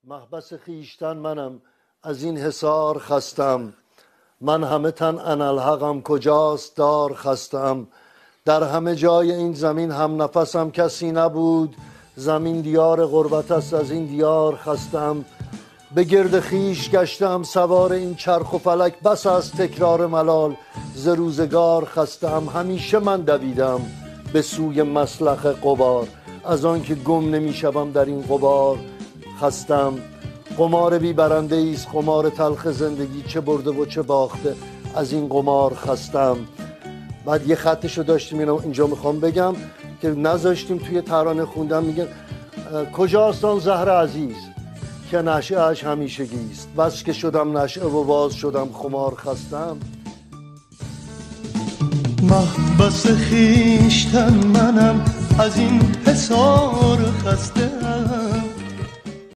محبس خیشتن منم، از این حصار خستم. من همه تن انالحقم، کجاست دار خستم. در همه جای این زمین هم نفسم کسی نبود. زمین دیار غربت است، از این دیار خستم. به گرد خیش گشتم سوار این چرخ و فلک، بس از تکرار ملال ز روزگار خستم. همیشه من دویدم به سوی مسلخ غبار، از آن که گم نمیشوم در این غبار خستم. قمار بی برنده ایست قمار تلخ زندگی، چه برده و چه باخته، از این قمار خستم. بعد یه خطشو داشتیم اینجا میخوام بگم که نذاشتیم توی ترانه خوندم. میگن کجاست آن زهر عزیز که نشأه اش همیشگی است، بس که شدم نشأه و باز شدم خمار خستم. محبس خیشتن منم، از این حصار خستم.